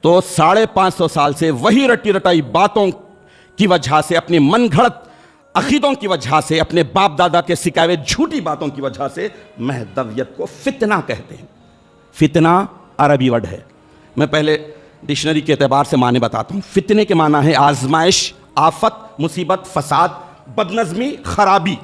تو 550 سال سے وہی رٹی رٹائی باتوں کی وجہ سے، اپنی من گھڑت عقیدوں کی وجہ سے، اپنے باپ دادا کے سکھائے ہوئے جھوٹی باتوں کی وجہ سے مہدویت کو فتنہ کہتے ہیں۔ فتنہ عربی ورڈ ہے، میں پہلے ڈکشنری کے اعتبار سے معنی بتاتا ہوں۔ فتنے کے معنی ہے آزمائش، آفت، مصیبت، فساد، بدنظمی، خرابی،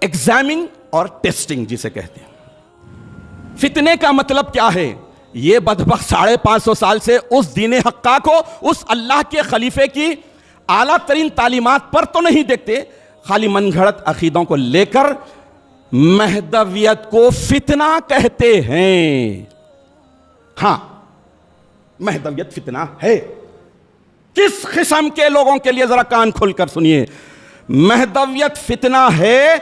ایگزامنگ اور ٹیسٹنگ جسے کہتے ہیں۔ فتنے کا مطلب کیا ہے؟ یہ بدبخت 550 سال سے اس دین حقہ کو، اس اللہ کے خلیفے کی اعلیٰ ترین تعلیمات پر تو نہیں دیکھتے، خالی من گھڑت عقیدوں کو لے کر مہدویت کو فتنہ کہتے ہیں۔ ہاں، مہدویت فتنہ ہے۔ کس قسم کے لوگوں کے لیے؟ ذرا کان کھل کر سنیے۔ مہدویت فتنہ ہے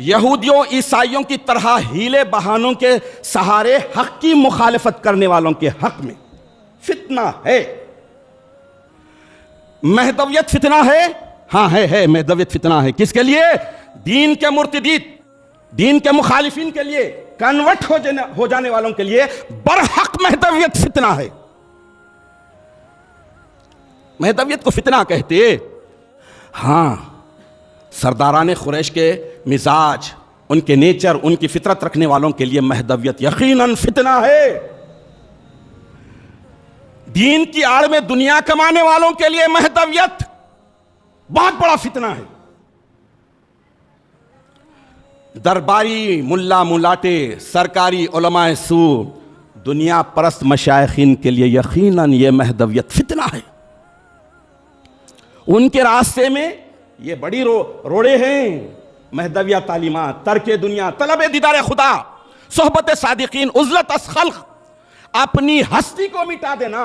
یہودیوں عیسائیوں کی طرح ہیلے بہانوں کے سہارے حق کی مخالفت کرنے والوں کے حق میں فتنہ ہے۔ مہدویت فتنہ ہے، ہاں ہے مہدویت فتنہ ہے۔ کس کے لیے؟ دین کے مرتدین، دین کے مخالفین کے لیے، کنورٹ ہو جانے والوں کے لیے برحق مہدویت فتنہ ہے۔ مہدویت کو فتنہ کہتے۔ ہاں، سرداران قریش کے مزاج، ان کے نیچر، ان کی فطرت رکھنے والوں کے لیے مہدویت یقیناً فتنہ ہے۔ دین کی آڑ میں دنیا کمانے والوں کے لیے مہدویت بہت بڑا فتنہ ہے۔ درباری ملا ملاٹے، سرکاری علماء سو، دنیا پرست مشائخین کے لیے یقیناً یہ مہدویت فتنہ ہے۔ ان کے راستے میں یہ بڑی روڑے ہیں، مہدویہ تعلیمات، ترک دنیا، طلب دیدار خدا، صحبت صادقین، عزلت از خلق، اپنی ہستی کو مٹا دینا،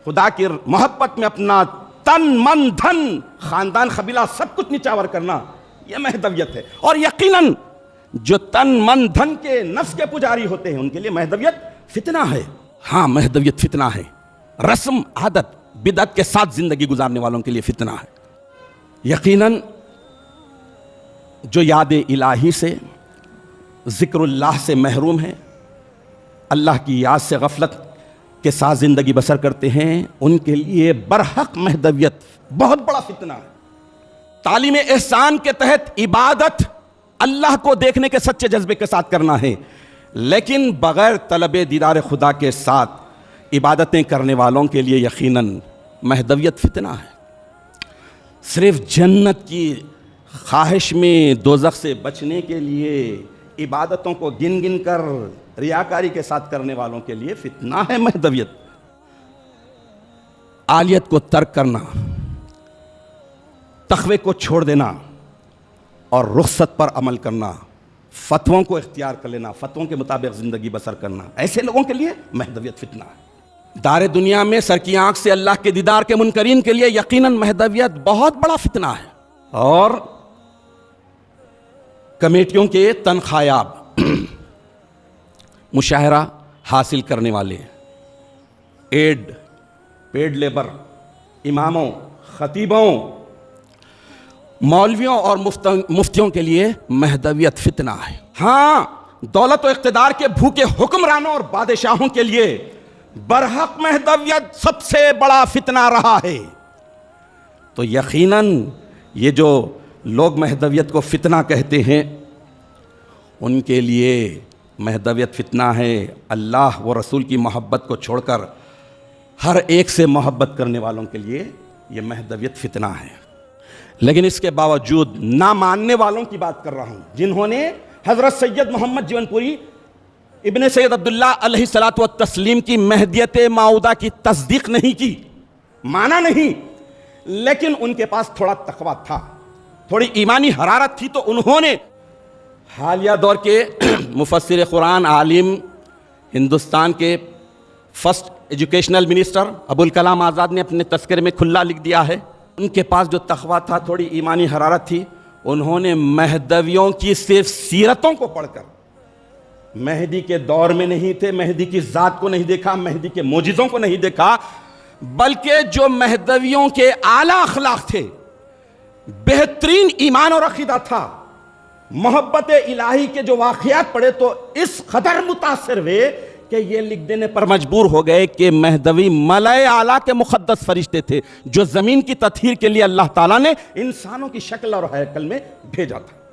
خدا کی محبت میں اپنا تن من دھن خاندان قبیلہ سب کچھ نچاور کرنا، یہ مہدویت ہے۔ اور یقیناً جو تن من دھن کے نفس کے پجاری ہوتے ہیں ان کے لیے مہدویت فتنہ ہے۔ ہاں، مہدویت فتنہ ہے۔ رسم عادت بدعت کے ساتھ زندگی گزارنے والوں کے لیے فتنہ ہے۔ یقیناً جو یاد الہی سے، ذکر اللہ سے محروم ہیں، اللہ کی یاد سے غفلت کے ساتھ زندگی بسر کرتے ہیں، ان کے لیے برحق مہدویت بہت بڑا فتنہ ہے۔ تعلیم احسان کے تحت عبادت اللہ کو دیکھنے کے سچے جذبے کے ساتھ کرنا ہے، لیکن بغیر طلب دیدار خدا کے ساتھ عبادتیں کرنے والوں کے لیے یقیناً مہدویت فتنہ ہے۔ صرف جنت کی خواہش میں دوزخ سے بچنے کے لیے عبادتوں کو گن گن کر ریاکاری کے ساتھ کرنے والوں کے لیے فتنہ ہے مہدویت۔ عالیت کو ترک کرنا، تقوی کو چھوڑ دینا اور رخصت پر عمل کرنا، فتووں کو اختیار کر لینا، فتووں کے مطابق زندگی بسر کرنا، ایسے لوگوں کے لیے مہدویت فتنہ ہے۔ دار دنیا میں سر کی آنکھ سے اللہ کے دیدار کے منکرین کے لیے یقیناً مہدویت بہت بڑا فتنہ ہے۔ اور کمیٹیوں کے تنخواہ مشاہرہ حاصل کرنے والے، پیڈ لیبر، اماموں، خطیبوں، مولویوں اور مفتیوں کے لیے مہدویت فتنہ ہے۔ ہاں، دولت و اقتدار کے بھوکے حکمرانوں اور بادشاہوں کے لیے برحق مہدویت سب سے بڑا فتنہ رہا ہے۔ تو یقیناً یہ جو لوگ مہدویت کو فتنہ کہتے ہیں ان کے لیے مہدویت فتنہ ہے۔ اللہ و رسول کی محبت کو چھوڑ کر ہر ایک سے محبت کرنے والوں کے لیے یہ مہدویت فتنہ ہے۔ لیکن اس کے باوجود نہ ماننے والوں کی بات کر رہا ہوں، جنہوں نے حضرت سید محمد جیون پوری ابن سید عبداللہ علیہ الصلوۃ والتسلیم کی مہدیت موعودہ کی تصدیق نہیں کی، مانا نہیں، لیکن ان کے پاس تھوڑا تقویٰ تھا، تھوڑی ایمانی حرارت تھی، تو انہوں نے حالیہ دور کے مفسر قرآن، عالم، ہندوستان کے first educational minister Abul Kalam Azad نے اپنے تذکرے میں کھلا لکھ دیا ہے، ان کے پاس جو تقویٰ تھا، تھوڑی ایمانی حرارت تھی، انہوں نے مہدویوں کی صرف سیرتوں کو پڑھ کر، مہدی کے دور میں نہیں تھے، مہدی کی ذات کو نہیں دیکھا، مہدی کے معجزوں کو نہیں دیکھا، بلکہ جو مہدویوں کے اعلیٰ اخلاق تھے، بہترین ایمان اور عقیدہ تھا، محبت الہی کے جو واقعات پڑھے تو اس قدر متاثر ہوئے کہ یہ لکھ دینے پر مجبور ہو گئے کہ مہدوی ملائے اعلیٰ کے مقدس فرشتے تھے جو زمین کی تطہیر کے لیے اللہ تعالیٰ نے انسانوں کی شکل اور ہیکل میں بھیجا تھا۔